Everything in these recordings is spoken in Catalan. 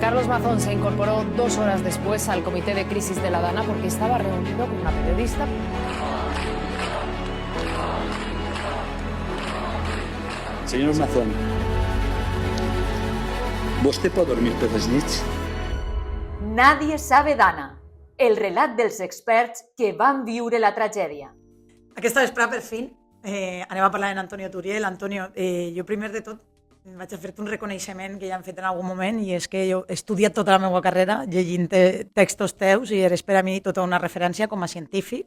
Carlos Mazón se incorporó 2 horas después al comité de crisis de la Dana porque estaba reunido con una periodista. Señor Mazón, ¿vostè pot dormir per les nits? Nadie sabe Dana, el relat dels experts que van viure la tragèdia. Aquesta vesprada, per fi, anem a parlar amb Antonio Turiel. Antonio, jo primer de tot vaig a fer-te un reconeixement que ja hem fet en algun moment, i és que jo he estudiat tota la meva carrera llegint textos teus i eres per a mi tota una referència com a científic.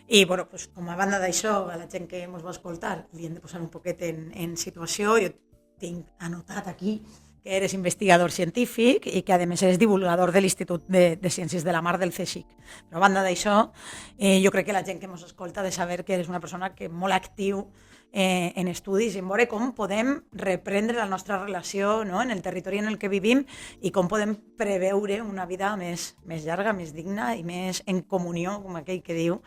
I, bueno, pues, com a banda d'això, a la gent que ens va escoltar, li hem de posar un poquet en situació. Jo tinc anotat aquí que eres investigador científic i que, a més, eres divulgador de l'Institut de Ciències de la Mar del CSIC. Però, a banda d'això, jo crec que la gent que ens escolta ha de saber que eres una persona que molt actiu en estudis i en veure com podem reprendre la nostra relació, no?, en el territori en el que vivim, i com podem preveure una vida més llarga, més digna i més en comunió, com aquell que diu,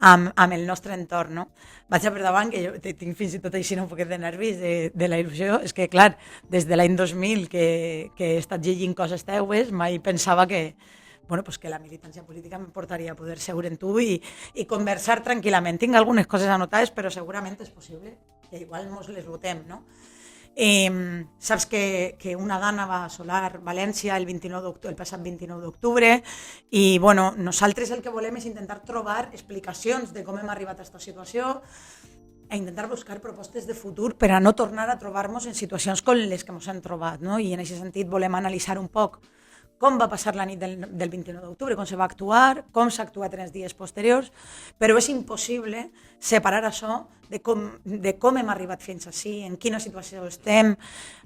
amb el nostre entorn. No? Vaig a per davant, que jo tinc fins i tot així un poquet de nervis de la il·lusió. És que, clar, des de l'any 2000 que he estat llegint coses teues, mai pensava que la militància política em portaria a poder seure en tu i conversar tranquil·lament. Tinc algunes coses anotades, però segurament és possible que igual mos les votem, no? Saps que una dana va assolar València el passat 29 d'octubre i, bueno, nosaltres el que volem és intentar trobar explicacions de com hem arribat a aquesta situació e intentar buscar propostes de futur per a no tornar a trobar-nos en situacions com les que ens hem trobat, no? I en aquest sentit volem analitzar un poc com va passar la nit del 29 d'octubre, com se va actuar, com s'ha actuat en els dies posteriors, però és impossible separar això de com hem arribat fins ací, en quina situació estem,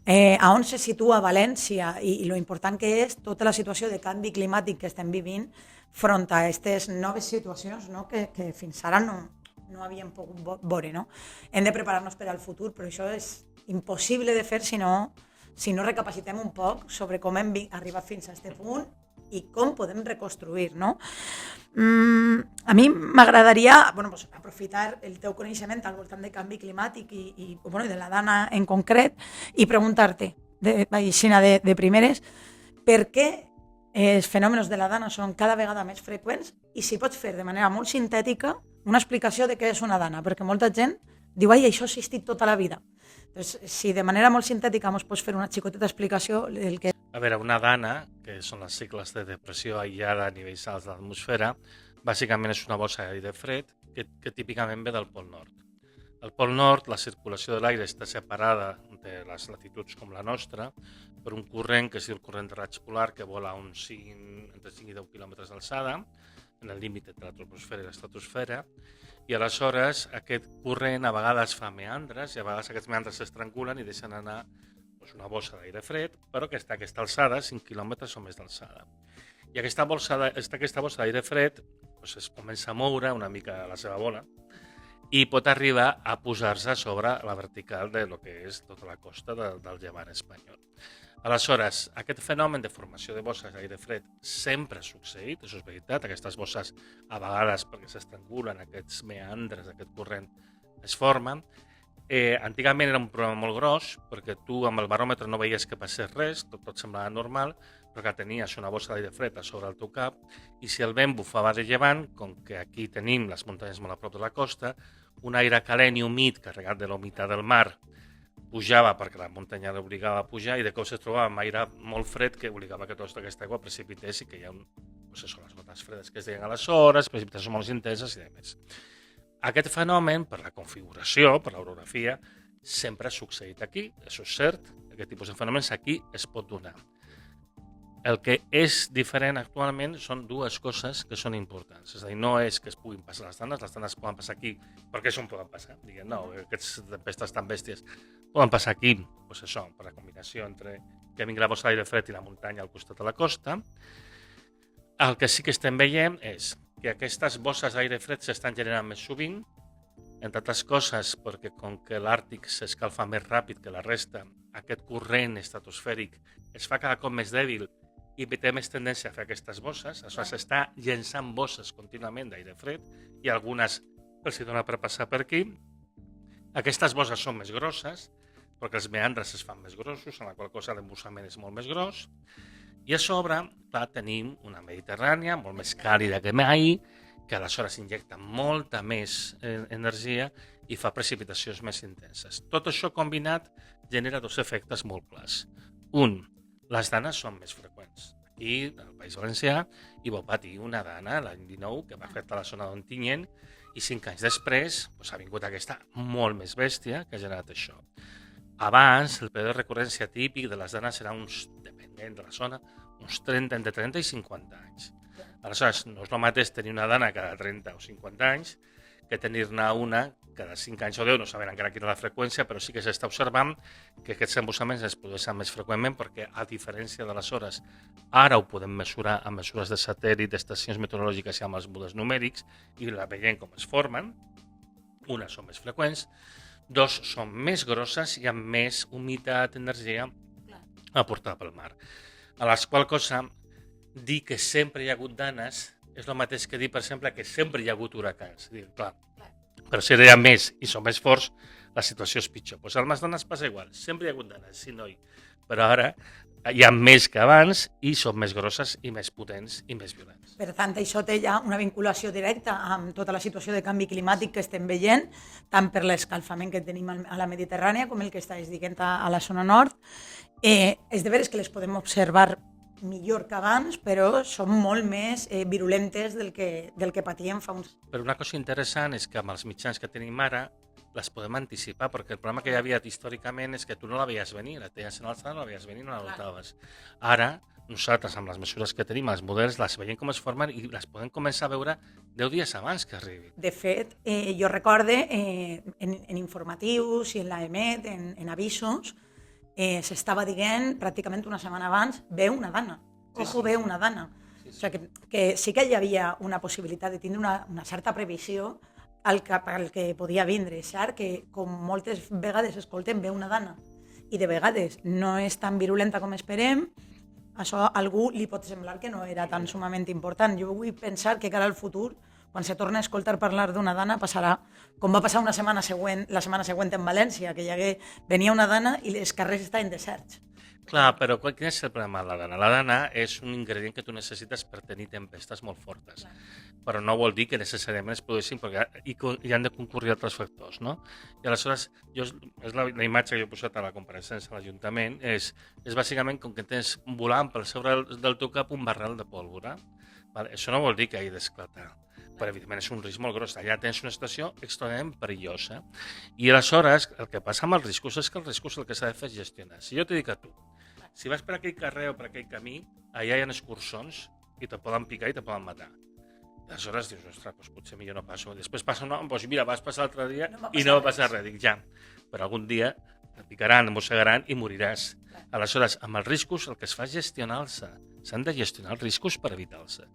a on se situa València i lo important que és tota la situació de canvi climàtic que estem vivint front a aquestes noves situacions, no?, que fins ara no havíem pogut veure. No? Hem de preparar-nos per al futur, però això és impossible de fer si no recapacitem un poc sobre com hem arribat fins a aquest punt i com podem reconstruir. No? A mi m'agradaria aprofitar el teu coneixement al voltant de canvi climàtic i de la dana en concret i preguntar-te, de primeres, per què els fenòmens de la dana són cada vegada més freqüents i si pots fer de manera molt sintètica una explicació de què és una dana, perquè molta gent diu, ai, això ha existit tota la vida. Doncs, si de manera molt sintètica ens pots fer una xicoteta explicació del que... A veure, una dana, que són les sigles de depressió aïllada a nivells alts de l'atmosfera, bàsicament és una bossa d'aire fred que típicament ve del Pol Nord. Al Pol Nord, la circulació de l'aire està separada de les latituds com la nostra per un corrent que és el corrent de raig polar que vola entre 5 i 10 quilòmetres d'alçada, en el límit entre la troposfera i l'estratosfera, i aleshores aquest corrent a vegades fa meandres i a vegades aquests meandres s'estrangulen i deixen anar una bossa d'aire fred, però que està a aquesta alçada, 5 quilòmetres o més d'alçada. I aquesta bossa d'aire fred es comença a moure una mica a la seva bola i pot arribar a posar-se sobre la vertical de lo que és tota la costa del llevant espanyol. Aleshores, aquest fenomen de formació de bosses d'aire fred sempre ha succeït, això és veritat, aquestes bosses a vegades perquè s'estrangulen, aquests meandres d'aquest corrent es formen. Antigament era un problema molt gros perquè tu amb el baròmetre no veies que passés res, tot semblava normal, però que tenies una bossa d'aire fred a sobre el teu cap i si el vent bufava de llevant, com que aquí tenim les muntanyes molt a prop de la costa, un aire calent i humit carregat de la humitat del mar pujava perquè la muntanya l'obligava a pujar i de cop es trobava amb aire molt fred que obligava que tota aquesta aigua precipités i que hi ha les gotes fredes que es deien aleshores, precipitacions molt intenses i demés. Aquest fenomen, per la configuració, per l'orografia, sempre ha succeït aquí, això és cert, aquest tipus de fenòmens aquí es pot donar. El que és diferent actualment són dues coses que són importants. És a dir, no és que es puguin passar les danes poden passar aquí, perquè això en poden passar. Diguem, no, aquestes tempestes tan bèsties poden passar aquí, doncs això, per la combinació entre que vingui la bossa d'aire fred i la muntanya al costat de la costa. El que sí que estem veient és que aquestes bosses d'aire fred s'estan generant més sovint, entre altres coses perquè com que l'Àrtic s'escalfa més ràpid que la resta, aquest corrent estratosfèric es fa cada cop més dèbil i té més tendència a fer aquestes bosses, s'està llençant bosses contínuament d'aire fred i algunes els dona per passar per aquí. Aquestes bosses són més grosses perquè els meandres es fan més grossos, en la qual cosa l'embussament és molt més gros I a sobre, clar, tenim una Mediterrània molt més càlida que mai, que aleshores injecta molta més energia i fa precipitacions més intenses. Tot això combinat genera dos efectes molt clars. Un, les danes són més freqüents. Aquí, al País Valencià, hi va patir una dana l'any 19 que va afectar la zona d'Ontinyent i 5 anys després ha vingut aquesta molt més bèstia que ha generat això. Abans, el període de recurrència típic de les danes era dependent de la zona, entre 30 i 50 anys. Aleshores, no és el mateix tenir una dana cada 30 o 50 anys que tenir-ne una cada 5 anys o 10, no sabem encara quina és la freqüència, però sí que s'està observant que aquests embossaments es produeixen més freqüentment perquè, a diferència d'aleshores, ara ho podem mesurar amb mesures de satèl·lit, d'estacions meteorològiques i amb els modes numèrics i la veiem com es formen. Una, són més freqüents. Dos, són més grosses i amb més humitat, energia aportada pel mar. A la qual cosa, dir que sempre hi ha hagut danes és el mateix que dir, per exemple, que sempre hi ha hagut huracans. Clar, però si hi ha més i són més forts, la situació és pitjor. Doncs amb les danes passa igual, sempre hi ha hagut danes, sí, noi. Però ara hi ha més que abans i són més grosses i més potents i més violents. Per tant, això té ja una vinculació directa amb tota la situació de canvi climàtic que estem veient, tant per l'escalfament que tenim a la Mediterrània com el que estàs dient a la zona nord. És de veres que les podem observar millor que abans, però són molt més virulentes del que patíem fa uns... Però una cosa interessant és que amb els mitjans que tenim ara les podem anticipar, perquè el problema que hi havia històricament és que tu no la veies venir, la teies en alçada, no la veies venir, no la notaves. Ara, nosaltres, amb les mesures que tenim, els models, les veiem com es formen i les podem començar a veure 10 dies abans que arribi. De fet, jo recorde en informatius i en l'EMET, en avisos, s'estava dient pràcticament una setmana abans, ve una dana, ve una dana. O sigui que sí que hi havia una possibilitat de tindre una certa previsió al que podia vindre. És cert que, com moltes vegades escoltem, ve una dana i de vegades no és tan virulenta com esperem, això a algú li pot semblar que no era tan sumament important. Jo vull pensar que cara al futur, quan se torna a escoltar parlar d'una dana, passarà com va passar la setmana següent en València, que venia una dana i els carrers estaven deserts. Clar, però quin és el problema de la dana? La dana és un ingredient que tu necessites per tenir tempestes molt fortes, però no vol dir que necessàriament es produeixin, perquè hi han de concurrir altres factors, no? I aleshores, és la imatge que jo he posat a la compareixença a l'Ajuntament, és bàsicament com que tens volant per sobre del teu cap un barril de pólvora. Això no vol dir que hagi d'esclatar, però evidentment és un risc molt gros. Allà tens una situació extremadament perillosa. I aleshores, el que passa amb els riscos és que el risc el que s'ha de fer és gestionar. Si jo t'he dit a tu, si vas per aquell carrer o per aquell camí, allà hi ha escurçons i te poden picar i te poden matar. Aleshores dius, ostres, doncs potser millor no passo. Després passa un home, doncs mira, vas passar l'altre dia i no va passar res. Dic, ja, però algun dia et picaran, et mossegaran i moriràs. Aleshores, amb els riscos el que es fa és gestionar-se. S'han de gestionar els riscos per evitar-se.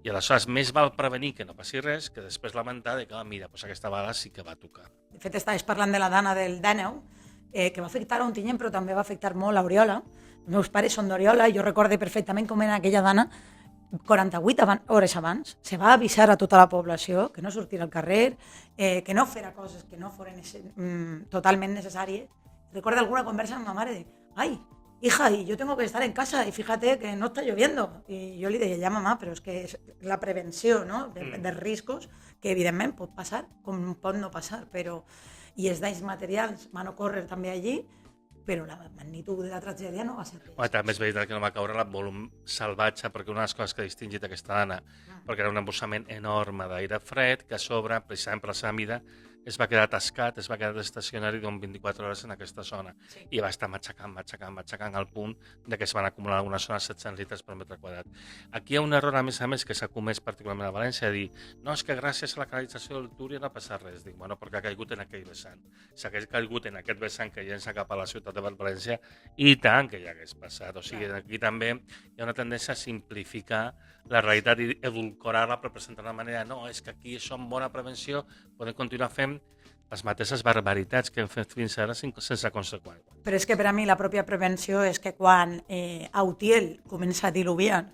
I aleshores més val prevenir que no passi res que després lamentar que, mira, doncs aquesta vegada sí que va tocar. De fet, estaves parlant de la dana del Dàneu, que va afectar a Ontinyent, però també va afectar molt a Oriola. Els meus pares són d'Oriola i jo recordo perfectament com era aquella dana 48 hores abans. Se va avisar a tota la població que no sortira al carrer, que no fera coses que no foren totalment necessàries. Recordo alguna conversa amb ma mare de «Ai, hija, y yo tengo que estar en casa y fíjate que no está lloviendo». Y yo le deia, ja mamà, però és que és la prevenció, no? dels riscos, que evidentment pot passar, com pot no passar, però i els danys materials van ocórrer també allí, però la magnitud de la tragèdia no va ser res. També és veritat que no va caure el volum salvatge, perquè una de les coses que ha distingit aquesta dana, perquè era un embossament enorme d'aire fred, que a sobre, precisament per la seva mida, es va quedar atascat, es va quedar estacionari d'un 24 hores en aquesta zona. Sí. I va estar matxacant al punt de que es van acumular en alguna zona 700 litres per metre quadrat. Aquí hi ha un error, a més, que s'ha comès particularment a València, de dir, no, és que gràcies a la canalització del Túria no ha passat res. Dic, bueno, perquè ha caigut en aquell vessant. Si hagués caigut en aquest vessant que llença cap a la ciutat de València, i tant que ja hagués passat. O sigui, aquí també hi ha una tendència a simplificar la realitat i edulcorar-la per presentar una manera, no, és que aquí això amb bona prevenció podem continuar fent les mateixes barbaritats que hem fet fins ara sense conseqüències. Però és que per a mi la pròpia prevenció és que quan a Utiel comença a diluviar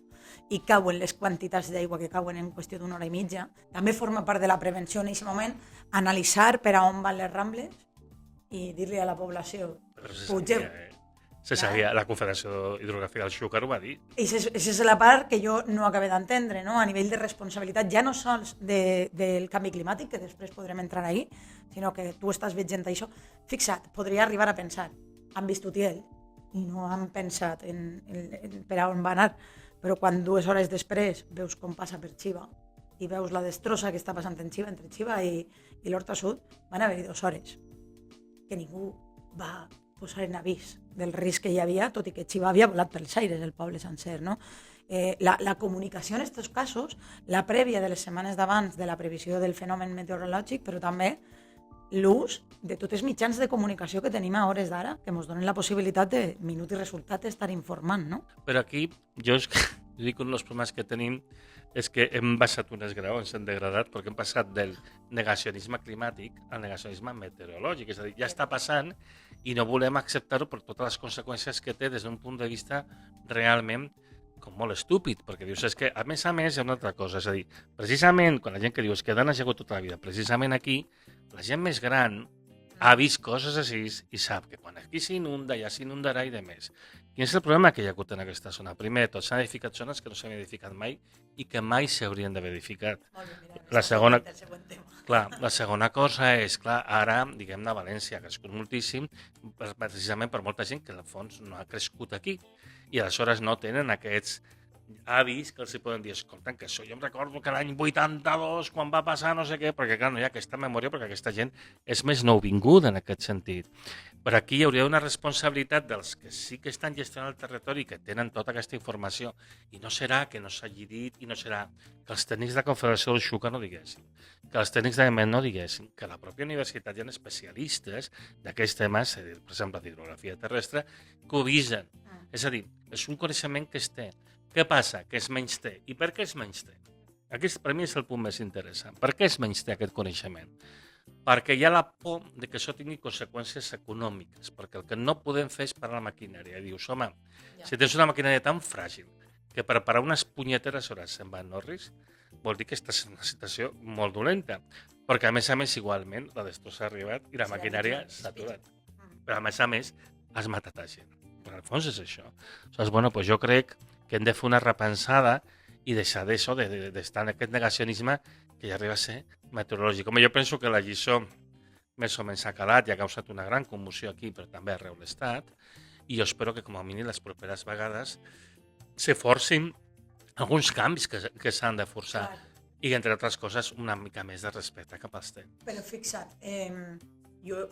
i cauen les quantitats d'aigua que cauen en qüestió d'una hora i mitja, també forma part de la prevenció en aquest moment analitzar per a on van les Rambles i dir-li a la població, pugeu. Se sabia, la Confederació Hidrogràfica del Xúquer ho va dir. I aquesta és la part que jo no acabé d'entendre, no? A nivell de responsabilitat, ja no sols del canvi climàtic, que després podrem entrar ahí, sinó que tu estàs veient això. Fixa't, podria arribar a pensar, han vist Utiel i no han pensat en per on va anar, però quan 2 hores després veus com passa per Xiva i veus la destrossa que està passant en Xiva, entre Xiva i l'Horta Sud, van haver-hi 2 hores que ningú va posar en avís del risc que hi havia, tot i que Xiva havia volat pels aires, el poble sencer, no? La comunicació en aquests casos, la prèvia de les setmanes d'abans de la previsió del fenomen meteorològic, però també l'ús de tots els mitjans de comunicació que tenim a hores d'ara, que ens donen la possibilitat de minut i resultat estar informant, no? Però aquí, jo dic que un dels problemes que tenim és que hem baixat un esgraó, ens hem degradat, perquè hem passat del negacionisme climàtic al negacionisme meteorològic. És a dir, ja està passant i no volem acceptar-ho per totes les conseqüències que té des d'un punt de vista realment com molt estúpid, perquè dius, és que a més hi ha una altra cosa, és a dir, precisament quan la gent que diu és que Dan ha llegut tota la vida, precisament aquí, la gent més gran ha vist coses així i sap que quan aquí s'inunda ja s'inundarà i de més. Quin és el problema que hi ha hagut en aquesta zona? Primer de tot, s'han edificat zones que no s'han edificat mai i que mai s'haurien d'haver edificat. La segona cosa és, clar, ara, diguem-ne, València ha crescut moltíssim, precisament per molta gent que en el fons no ha crescut aquí i aleshores no tenen aquests avis que els poden dir, escolta, que això jo em recordo que l'any 82, quan va passar no sé què, perquè clar, no hi ha aquesta memòria, perquè aquesta gent és més nouvinguda en aquest sentit. Però aquí hi hauria una responsabilitat dels que sí que estan gestionant el territori, que tenen tota aquesta informació, i no serà que no s'hagi dit, i no serà que els tècnics de la Confederació del Xúquer no diguessin, que els tècnics de Met no diguessin, que a la pròpia universitat hi ha especialistes d'aquests temes, per exemple, d'hidrografia terrestre, que ho avisen. És a dir, és un coneixement que es té. Què passa? Que es menysté. I per què es menysté? Aquest, per mi, és el punt més interessant. Per què es menysté aquest coneixement? Perquè hi ha la por de que això tingui conseqüències econòmiques, perquè el que no podem fer és parar la maquinària. I dius, home, si tens una maquinària tan fràgil que per parar unes punyeteres hores se'n va a Norris, vol dir que estàs en una situació molt dolenta, perquè a més, igualment, la destrossa ha arribat i la maquinària s'ha aturat. Però a més, has matat a gent. Però al fons és això. Aleshores, bueno, doncs jo crec que hem de fer una repensada i deixar d'això, d'estar en aquest negacionisme que ja arriba a ser meteorològic. Com jo penso que la lliçó més o menys s'ha calat i ha causat una gran commoció aquí, però també arreu l'Estat, i jo espero que com a mínim les properes vegades se forcin alguns canvis que s'han de forçar i, entre altres coses, una mica més de respecte cap als temps. Però fixa't, jo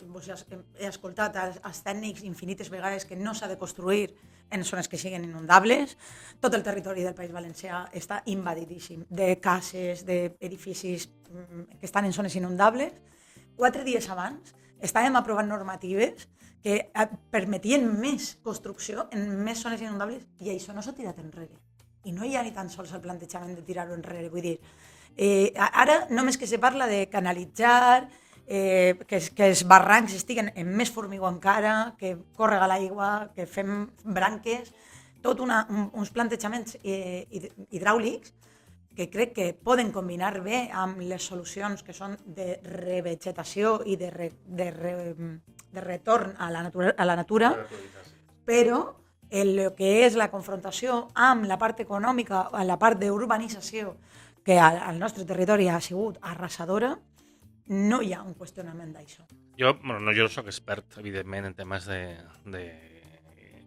he escoltat als tècnics infinites vegades que no s'ha de construir en zones que siguin inundables. Tot el territori del País Valencià està invadidíssim de cases, d'edificis que estan en zones inundables. 4 dies abans estàvem aprovant normatives que permetien més construcció en més zones inundables i això no s'ha tirat enrere. I no hi ha ni tan sols el plantejament de tirar-ho enrere. Vull dir, ara només que se parla de canalitzar, que els barrancs estiguen en més formigó encara, que córrega l'aigua, que fem branques, tot uns plantejaments hidràulics que crec que poden combinar bé amb les solucions que són de revegetació i de retorn a la natura, però el que és la confrontació amb la part econòmica, la part d'urbanització, que al nostre territori ha sigut arrasadora, no hi ha un qüestionament d'això. Jo no soc expert, evidentment, en temes de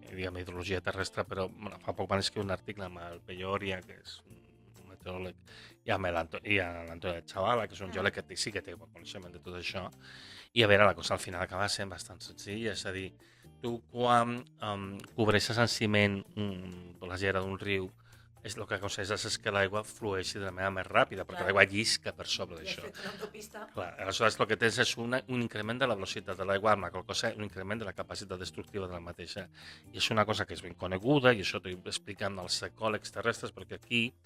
hidrologia terrestre, però fa poc van escriure un article amb el Pelloria, que és un meteoròleg, i amb l'Antonio de Chavala, que és un geòleg que sí que té coneixement de tot això, i a veure, la cosa al final acaba sent bastant senzilla, és a dir, tu quan cobreixes en ciment la gera d'un riu, el que aconsegueixes és que l'aigua flueixi de la manera més ràpida, perquè l'aigua llisca per sobre d'això. Aleshores, el que tens és un increment de la velocitat de l'aigua, amb la qual cosa un increment de la capacitat destructiva de la mateixa. I és una cosa que és ben coneguda, i això t'ho expliquen els ecòlegs terrestres, perquè aquí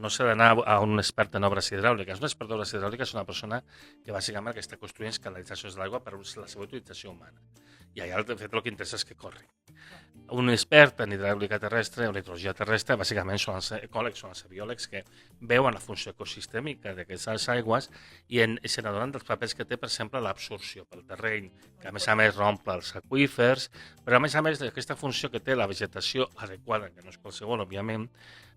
no s'ha d'anar a un expert en obres hidràuliques. Un expert d'obres hidràuliques és una persona que bàsicament el que està construint canalitzacions de l'aigua per la seva utilització humana. I allà, de fet, el que interessa és que corri. Un expert en hidràulica terrestre o nitrologia terrestre, bàsicament són els ecòlegs, són els biòlegs que veuen la funció ecosistèmica d'aquestes aigües i se n'adonen dels papers que té, per exemple, l'absorció pel terreny, que a més romple els aqüífers, però a més d'aquesta funció que té la vegetació adequada, que no és qualsevol, òbviament,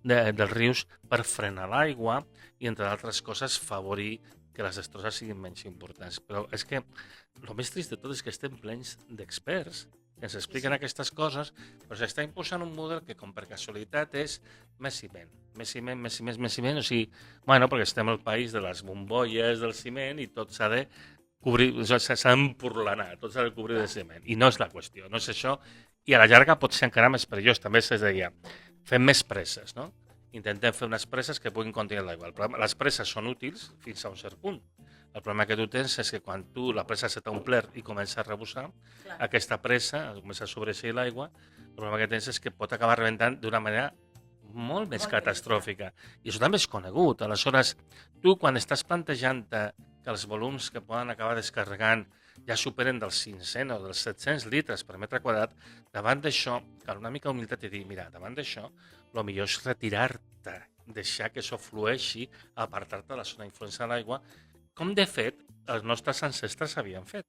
dels rius per frenar l'aigua i, entre altres coses, favorir que les destrosses siguin menys importants. Però és que el més trist de tot és que estem plens d'experts que ens expliquen aquestes coses, però s'està imposant un model que, com per casualitat, és més ciment, o sigui, bueno, perquè estem al país de les bombolles del ciment i tot s'ha de cobrir, s'ha d'empurlanar, tot s'ha de cobrir de ciment, i no és la qüestió, no és això, i a la llarga pot ser encara més perillós, també es deia, fem més presses, no? Intentem fer unes presses que puguin contenir l'aigua. Les presses són útils fins a un cert punt. El problema que tu tens és que quan la pressa se t'ha omplert i comença a rebussar, aquesta pressa comença a sobreeixir l'aigua, el problema que tens és que pot acabar rebentant d'una manera molt més catastròfica. I això també és conegut. Aleshores, tu quan estàs plantejant que els volums que poden acabar descarregant ja superen dels 500 o dels 700 litres per metre quadrat, davant d'això, cal una mica d'humilitat i dir, mira, davant d'això, el millor és retirar-te, deixar que això flueixi, apartar-te de la zona d'influència de l'aigua, com de fet els nostres ancestres havien fet.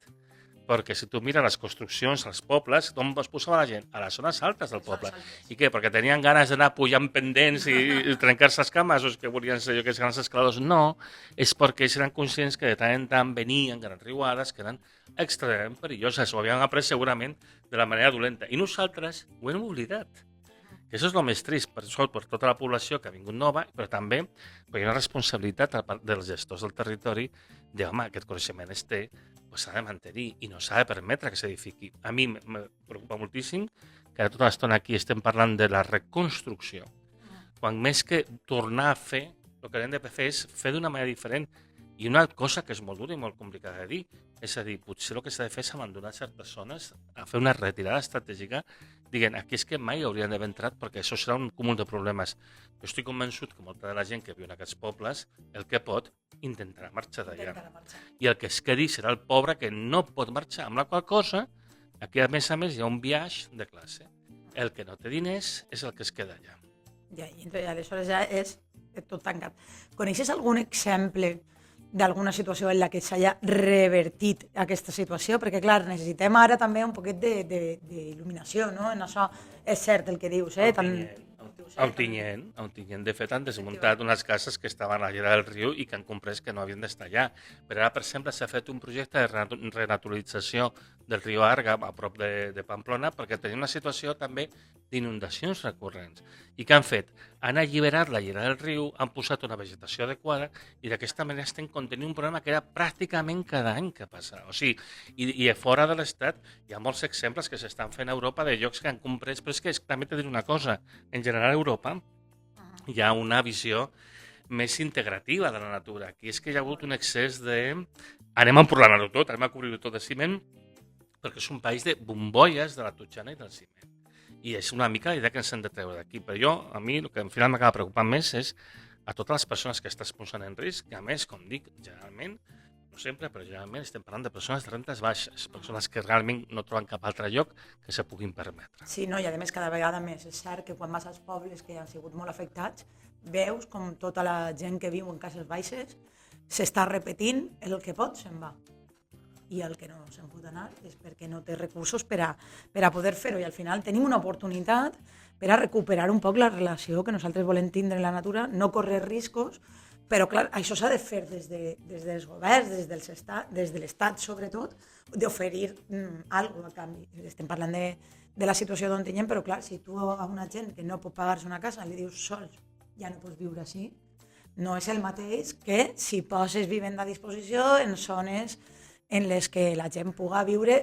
Perquè si tu mires les construccions, els pobles, d'on es posava la gent? A les zones altes del poble. I què? Perquè tenien ganes d'anar pujant pendents i trencar-se els camassos que volien ser aquests grans escaladors? No, és perquè ells eren conscients que de tant en tant venien grans riuades que eren extremadament perilloses, ho havien après segurament de la manera dolenta. I nosaltres ho hem oblidat. I això és el més trist, per tota la població que ha vingut nova, però també perquè hi ha una responsabilitat dels gestors del territori de, home, aquest coneixement es té, s'ha de mantenir i no s'ha de permetre que s'edifiqui. A mi em preocupa moltíssim que tota l'estona aquí estem parlant de la reconstrucció, quan més que tornar a fer, el que hem de fer és fer d'una manera diferent. I una cosa que és molt dura i molt complicada de dir, és a dir, potser el que s'ha de fer és abandonar certes zones, a fer una retirada estratègica, dient, aquí és que mai haurien d'haver entrat perquè això serà un cúmul de problemes. Jo estic convençut que molta de la gent que viu en aquests pobles, el que pot, intentarà marxar d'allà. I el que es quedi serà el pobre que no pot marxar, amb la qual cosa, aquí a més hi ha un viatge de classe. El que no té diners és el que es queda allà. Ja, i aleshores ja és tot tancat. Coneixes algun exemple d'alguna situació en la que s'hagi revertit aquesta situació? Perquè, clar, necessitem ara també un poquet d'il·luminació, no? En això és cert el que dius, eh? A Ontinyent, de fet, han desmuntat unes cases que estaven a la llera del riu i que han comprès que no havien d'estar allà. Però ara, per exemple, s'ha fet un projecte de renaturalització del riu Arga, a prop de Pamplona, perquè tenia una situació també d'inundacions recurrents. I què han fet? Han alliberat la llera del riu, han posat una vegetació adequada i d'aquesta manera estem contenint un problema que era pràcticament cada any que passa. O sigui, i a fora de l'Estat hi ha molts exemples que s'estan fent a Europa de llocs que han comprès, però és que també t'he de dir una cosa, en general a Europa hi ha una visió més integrativa de la natura. Aquí és que hi ha hagut un excés de... Anem a empurranar-ho tot, anem a cobrir-ho tot de ciment, perquè és un país de bombolles de la totxana i del ciment. I és una mica la idea que ens hem de treure d'aquí. Però a mi, el que al final m'acaba preocupant més és a totes les persones que estàs posant en risc, que a més, com dic, generalment, no sempre, però generalment estem parlant de persones de rentes baixes, persones que realment no troben cap altre lloc que se puguin permetre. Sí, no, i a més cada vegada més. És cert que quan vas als pobles que han sigut molt afectats, veus com tota la gent que viu en cases baixes s'està repetint el que pot se'n va. I el que no se'n pot anar és perquè no té recursos per a poder fer-ho. I al final tenim una oportunitat per a recuperar un poc la relació que nosaltres volem tindre en la natura, no córrer riscos, però clar, això s'ha de fer des dels governs, des de l'Estat sobretot, d'oferir alguna cosa a canvi. Estem parlant de la situació d'on tenim, però clar, si tu a una gent que no pot pagar-se una casa li dius sols, ja no pots viure així, no és el mateix que si poses vivenda a disposició en zones en les que la gent puga viure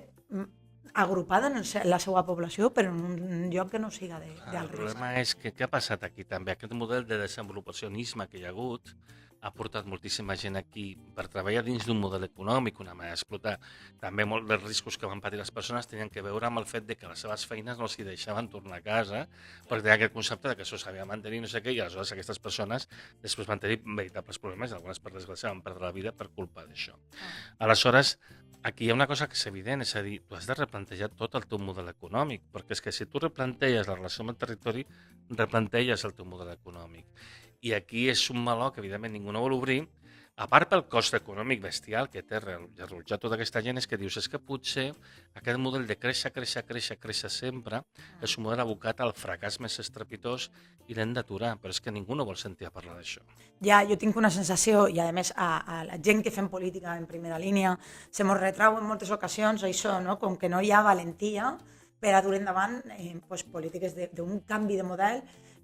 agrupada en la seva població, però en un lloc que no siga d'alt risc. El problema és que què ha passat aquí també? Aquest model de desenvolupacionisme que hi ha hagut ha portat moltíssima gent aquí per treballar dins d'un model econòmic, una manera d'explotar. També molts dels riscos que van patir les persones tenien que veure amb el fet de que les seves feines no els hi deixaven tornar a casa, perquè tenia aquest concepte de que això s'havia de mantenir, no sé què, i aleshores aquestes persones després van tenir veritables problemes i algunes, per desgràcia, van perdre la vida per culpa d'això. Aleshores, aquí hi ha una cosa que és evident, és a dir, tu has de replantejar tot el teu model econòmic, perquè és que si tu replanteges la relació amb el territori, replanteges el teu model econòmic. I aquí és un meló que, evidentment, ningú no vol obrir, a part pel cost econòmic bestial que té reallotjar tota aquesta gent, és que dius, és que potser aquest model de créixer sempre és un model abocat al fracàs més estrepitós i l'hem d'aturar, però és que ningú no vol sentir a parlar d'això. Ja, jo tinc una sensació, i a més a la gent que fem política en primera línia, se mos retrau en moltes ocasions això, no? Com que no hi ha valentia per a dur endavant polítiques d'un canvi de model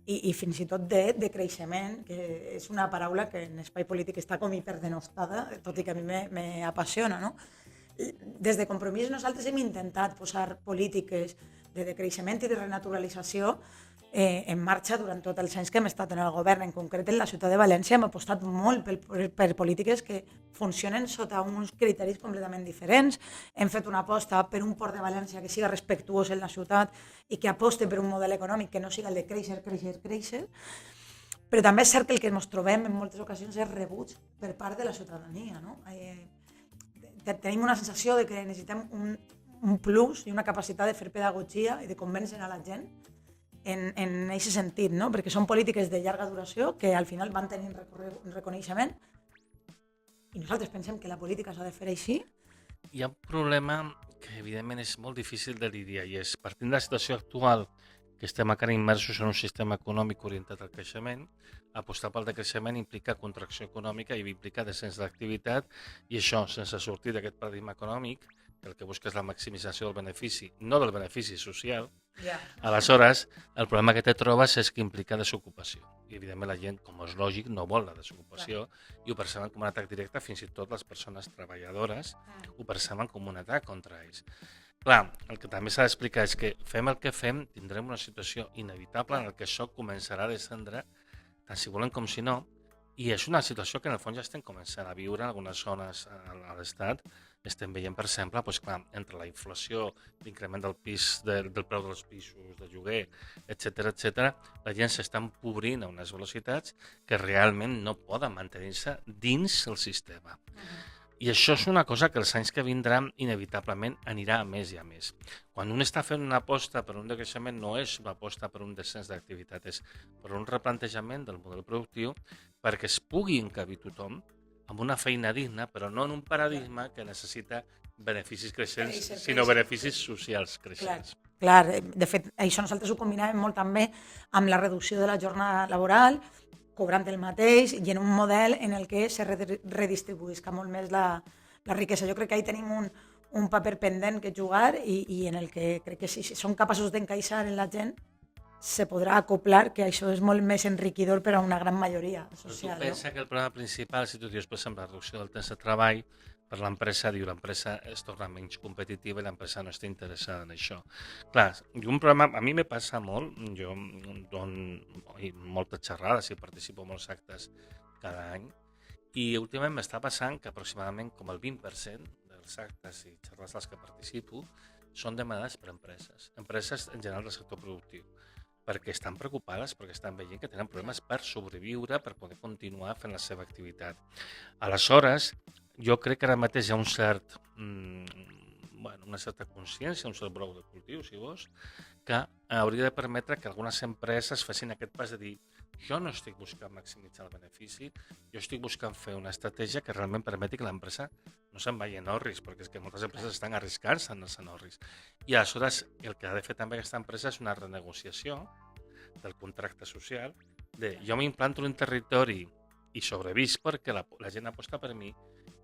i fins i tot de creixement, que és una paraula que en espai polític està com hiperdenostada, tot i que a mi m'apassiona, no? Des de Compromís nosaltres hem intentat posar polítiques de creixement i de renaturalització en marxa durant tots els anys que hem estat en el govern. En concret, en la ciutat de València hem apostat molt per polítiques que funcionen sota uns criteris completament diferents. Hem fet una aposta per un port de València que siga respectuós en la ciutat i que aposte per un model econòmic que no siga el de créixer. Però també és cert que el que ens trobem en moltes ocasions és rebuig per part de la ciutadania, no? Tenim una sensació de que necessitem un plus i una capacitat de fer pedagogia i de convèncer a la gent en aquest sentit, no? Perquè són polítiques de llarga duració que al final van tenint reconeixement i nosaltres pensem que la política s'ha de fer així. Hi ha un problema que evidentment és molt difícil de lidiar i és, partint de la situació actual, que estem encara immersos en un sistema econòmic orientat al creixement, apostar pel decreixement implica contracció econòmica i implica descens d'activitat, i això, sense sortir d'aquest paradigma econòmic, que el que busca és la maximització del benefici, no del benefici social, aleshores, el problema que te trobes és que implica desocupació. I, evidentment, la gent, com és lògic, no vol la desocupació i ho perceben com un atac directe, fins i tot les persones treballadores ho perceben com un atac contra ells. Clar, el que també s'ha d'explicar és que fem el que fem, tindrem una situació inevitable en què això començarà a descendre, tant si volen com si no, i és una situació que en el fons ja estem començant a viure en algunes zones a l'Estat. Estem veient, per exemple, entre la inflació, l'increment del preu dels pisos, de lloguer, etc., la gent s'està empobrint a unes velocitats que realment no poden mantenir-se dins el sistema. I això és una cosa que els anys que vindran inevitablement anirà a més i a més. Quan un està fent una aposta per un decreixement no és una aposta per un descens d'activitat, és per un replantejament del model productiu perquè es pugui encabir tothom amb una feina digna, però no en un paradigma que necessita beneficis creixents, sinó beneficis socials creixents. Clar, de fet, això nosaltres ho combinàvem molt també amb la reducció de la jornada laboral, cobrant el mateix i en un model en el que se redistribuïsca molt més la riquesa. Jo crec que ahí tenim un paper pendent que jugar i en el que crec que si som capaços d'encaixar en la gent se podrà acoplar, que això és molt més enriquidor per a una gran majoria social. Però tu pensa que el problema principal, si tu dius, per exemple, la reducció del temps de treball, per l'empresa, l'empresa es torna menys competitiva i l'empresa no està interessada en això. Clar, un problema, a mi me passa molt, jo dono moltes xerrades i participo en molts actes cada any, i últimament m'està passant que aproximadament com el 20% dels actes i xerrades als que participo són demanades per empreses en general del sector productiu, perquè estan preocupades, perquè estan veient que tenen problemes per sobreviure, per poder continuar fent la seva activitat. Aleshores, jo crec que ara mateix hi ha una certa consciència, un cert brou de cultiu, si vols, que hauria de permetre que algunes empreses facin aquest pas de dir jo no estic buscant maximitzar el benefici, jo estic buscant fer una estratègia que realment permeti que l'empresa no se'n vagi en orris, perquè és que moltes empreses estan arriscant-se en els orris. I aleshores el que ha de fer també aquesta empresa és una renegociació del contracte social de jo m'implanto en un territori i sobrevisc perquè la gent aposta per mi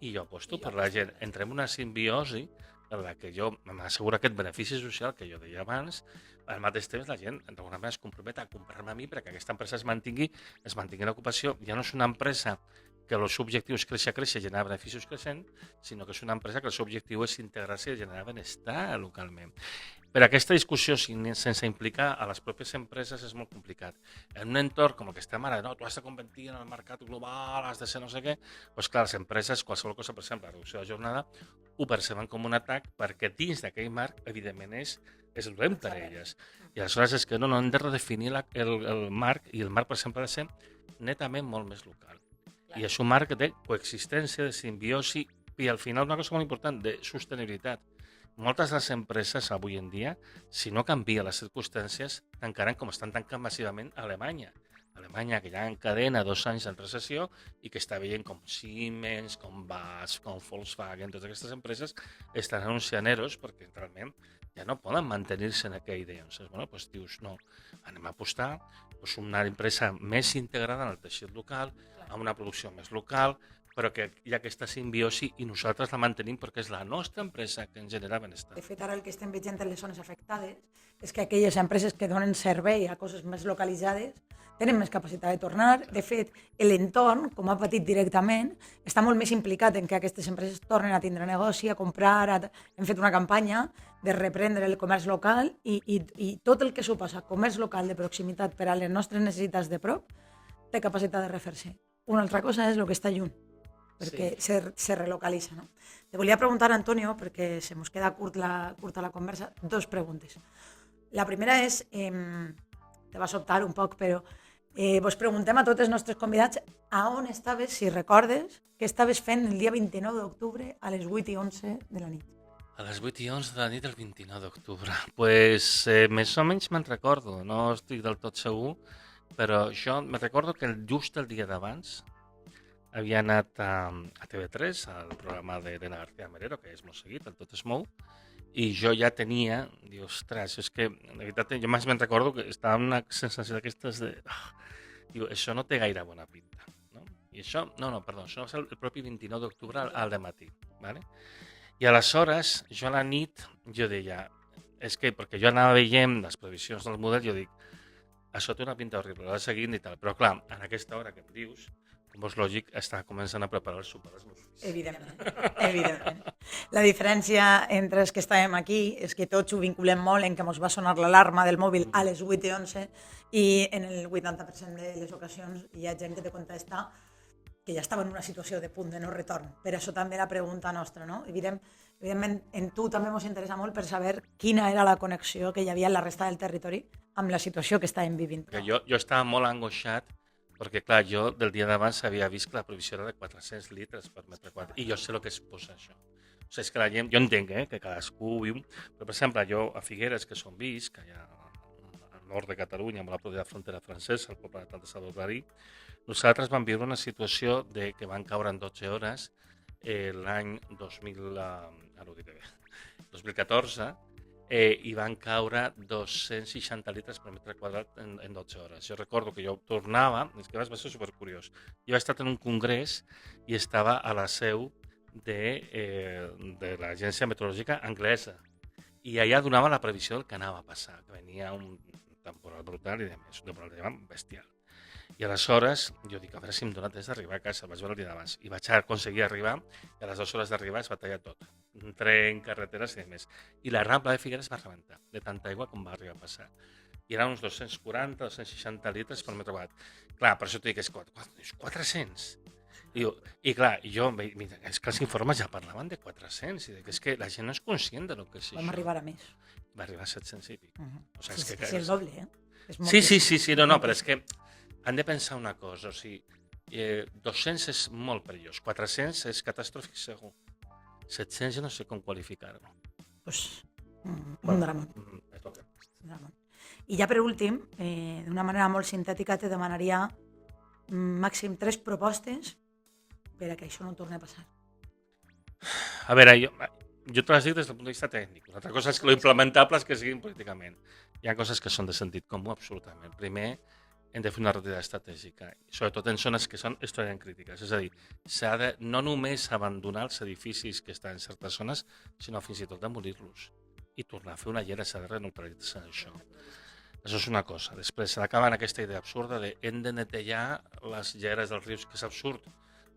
i jo aposto per la gent. Entrem en una simbiosi en la que jo m'asseguro aquest benefici social que jo deia abans, al mateix temps la gent d'alguna manera es compromet a comprar-me a mi perquè aquesta empresa es mantingui en ocupació. Ja no és una empresa que el seu objectiu és créixer i generar beneficis creixents, sinó que és una empresa que el seu objectiu és integrar-se i generar benestar localment. Però aquesta discussió sense implicar a les pròpies empreses és molt complicat. En un entorn com el que estem ara, no, tu has de competir en el mercat global, has de ser no sé què, doncs clar, les empreses, qualsevol cosa, per exemple, la reducció de la jornada, ho perceben com un atac perquè dins d'aquell marc, evidentment, és dolent per elles. I aleshores és que no hem de redefinir el marc, i el marc, per exemple, ha de ser netament molt més local. I és un marc de coexistència, de simbiosi, i al final una cosa molt important, de sostenibilitat. Moltes de les empreses avui en dia, si no canvia les circumstàncies, tancaran com estan tancant massivament a Alemanya. Alemanya, que ja encadena 2 anys en recessió i que està veient com Siemens, com BASF, com Volkswagen, totes aquestes empreses estan anunciant EROs perquè realment ja no poden mantenir-se en aquella idea. Llavors, bueno, doncs dius, no, anem a apostar doncs una empresa més integrada en el teixit local, amb una producció més local, però que hi ha aquesta simbiosi i nosaltres la mantenim perquè és la nostra empresa que ens genera benestar. De fet, ara el que estem veient en les zones afectades és que aquelles empreses que donen servei a coses més localitzades tenen més capacitat de tornar. De fet, l'entorn, com ha patit directament, està molt més implicat en que aquestes empreses tornen a tindre negoci, a comprar. Hem fet una campanya de reprendre el comerç local i tot el que suposa comerç local de proximitat per a les nostres necessitats de prop té capacitat de refer-se. Una altra cosa és el que està lluny, perquè se relocalitza. No? Te volia preguntar, Antonio, perquè se mos queda curta la conversa, 2 preguntes. La primera és, te va sobtar un poc, però vos preguntem a tots els nostres convidats a on estaves, si recordes, què estaves fent el dia 29 d'octubre a les 8:11 de la nit. A les 8:11 de la nit del 29 d'octubre. Pues, més o menys me'n recordo, no estic del tot segur, però jo me recordo que just el dia d'abans havia anat a TV3, al programa d'Elena García Merero, que és molt seguit, el Tot es mou, i jo ja tenia, diu, ostres, és que, en veritat, jo més me'n recordo que estava amb una sensació d'aquestes de... diu, això no té gaire bona pinta, no? I això, perdó, això va ser el propi 29 d'octubre al dematí, ¿vale? I aleshores, jo a la nit, jo deia, és que, perquè jo anava veient les previsions del model, jo dic, això té una pinta horrible, l'ha seguint i tal, però clar, en aquesta hora que em dius, com és lògic, està començant a preparar el sopar dels meus fills. Evidentment. La diferència entre els que estàvem aquí és que tots ho vinculem molt en que ens va sonar l'alarma del mòbil a les 8:11 i en el 80% de les ocasions hi ha gent que te contesta que ja estava en una situació de punt de no retorn. Per això també la pregunta nostra, no? Evidentment, en tu també ens interessa molt per saber quina era la connexió que hi havia en la resta del territori amb la situació que estàvem vivint. Jo estava molt angoixat perquè, clar, jo del dia d'abans havia vist que la provisió era de 400 litres per metre quadrat i jo sé el que es posa això. O sigui, és que la gent, jo entenc que cadascú viu, però, per exemple, jo a Figueres, que som vist, que hi ha al nord de Catalunya, amb la propera frontera francesa, el poble de Salvador, nosaltres vam viure una situació de que van caure en 12 hores l'any 2014 i van caure 260 litres per metre quadrat en 12 hores. Jo recordo que jo tornava, és que va ser supercuriós, jo he estat en un congrés i estava a la seu de l'agència meteorològica anglesa i allà donava la previsió del que anava a passar, que venia un temporal brutal i demés, un temporal bestial. I aleshores jo dic, a veure si em dona temps d'arribar a casa, vaig veure el dia d'abans. I vaig aconseguir arribar, i a les 2 hores d'arribar es va tallar tot. Un tren, carreteres i demés. I la Rambla de Figueres va rebentar, de tanta aigua com va arribar a passar. I eren uns 240, 260 litres per metre quadrat. Clar, per això t'ho dic, és 400. I clar, és que els informes ja parlaven de 400, i és que la gent no és conscient del que és això. Vam arribar a més. Va arribar a 700 i pic. O sigui, és el doble, eh? Sí, no, però és que han de pensar una cosa, o sigui, 200 és molt perillós, 400 és catàstrofe segur, 700 no sé com qualificar-ho. Pues, un drama. I ja per últim, d'una manera molt sintètica, te demanaria màxim 3 propostes per a que això no torni a passar. A veure, jo te les dic des del punt de vista tècnic. Una altra cosa és que lo implementable és que siguin políticament. Hi ha coses que són de sentit comú, absolutament. Primer, hem de fer una retirada estratègica, sobretot en zones que són extremadament crítiques. És a dir, s'ha de no només abandonar els edificis que estan en certes zones, sinó fins i tot demolir-los i tornar a fer una llera, s'ha de reneutralitzar això. Això és una cosa. Després s'ha d'acabar en aquesta idea absurda de hem de netejar les lleres dels rius, que és absurd,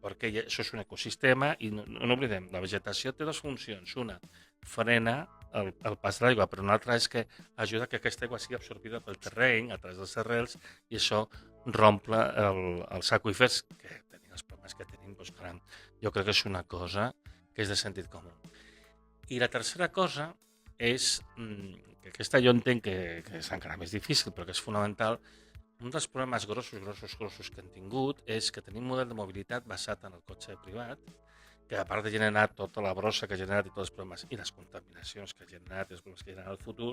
perquè això és un ecosistema i no oblidem, la vegetació té 2 funcions. Una, frena el pas de l'aigua, però una altra és que ajuda que aquesta aigua sigui absorbida pel terreny a través dels arrels i això romple els aqüífers que tenim els problemes que tenim. Doncs, caram, jo crec que és una cosa que és de sentit comú. I la tercera cosa és que aquesta jo entenc que és encara més difícil, però que és fonamental. Un dels problemes grossos que hem tingut és que tenim un model de mobilitat basat en el cotxe privat, que a part de generar tota la brossa que ha generat i tots els problemes i les contaminacions que ha generat i els problemes que generarà el futur,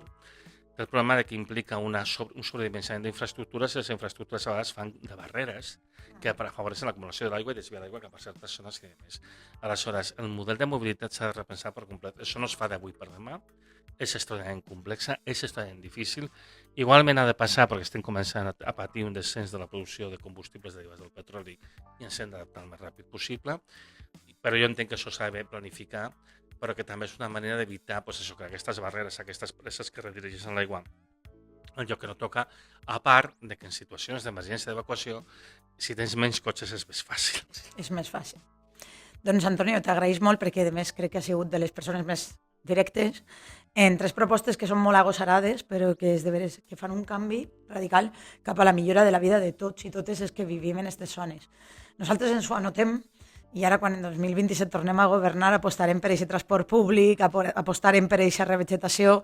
té el problema que implica un sobredimensionament d'infraestructures i les infraestructures a vegades fan de barreres que afavoreixen l'acumulació de l'aigua i desviar l'aigua cap a certes zones que més. Aleshores, el model de mobilitat s'ha de repensar per complet. Això no es fa d'avui per demà, és extraordinàriament complexa, és extraordinàriament difícil. Igualment ha de passar perquè estem començant a patir un descens de la producció de combustibles derivats del petroli i ens hem d'adaptar el més ràpid possible. Però jo entenc que això s'ha de planificar, però que també és una manera d'evitar que aquestes barreres, aquestes presses que redirigeixen l'aigua al lloc que no toca, a part de que en situacions d'emergència d'evacuació, si tens menys cotxes és més fàcil. És més fàcil. Doncs, Antonio, t'agraeix molt perquè, a més, crec que ha sigut de les persones més directes en 3 propostes que són molt agosarades, però que és de veres que fan un canvi radical cap a la millora de la vida de tots i totes els que vivim en aquestes zones. Nosaltres ens ho anotem i ara, quan en 2027 tornem a governar, apostarem per aquest transport públic, apostarem per aquesta revegetació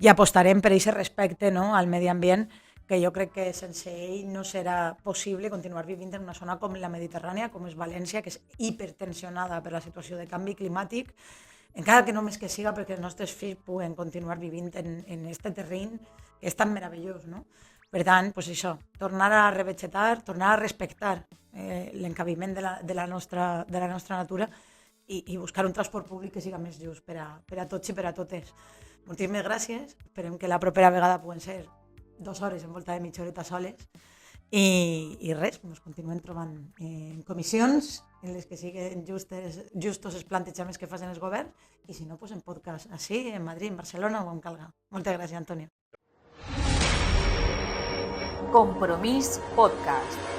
i apostarem per aquest respecte, no, al medi ambient, que jo crec que sense ell no serà possible continuar vivint en una zona com la Mediterrània, com és València, que és hipertensionada per la situació de canvi climàtic, encara que només que siga perquè els nostres fills puguen continuar vivint en aquest terreny que és tan meravellós, no? Per tant, doncs això, tornar a revegetar, tornar a respectar l'encabiment de la nostra natura i buscar un transport públic que siga més just per a tots i per a totes. Moltíssimes gràcies, esperem que la propera vegada puguen ser 2 hores envolta de mitja horeta soles i res, ens continuem trobant en comissions en les que siguin justos els plantejaments que facin els governs i si no, en podcast així, en Madrid, en Barcelona o on calga. Moltes gràcies, Antonio. Compromís Podcast.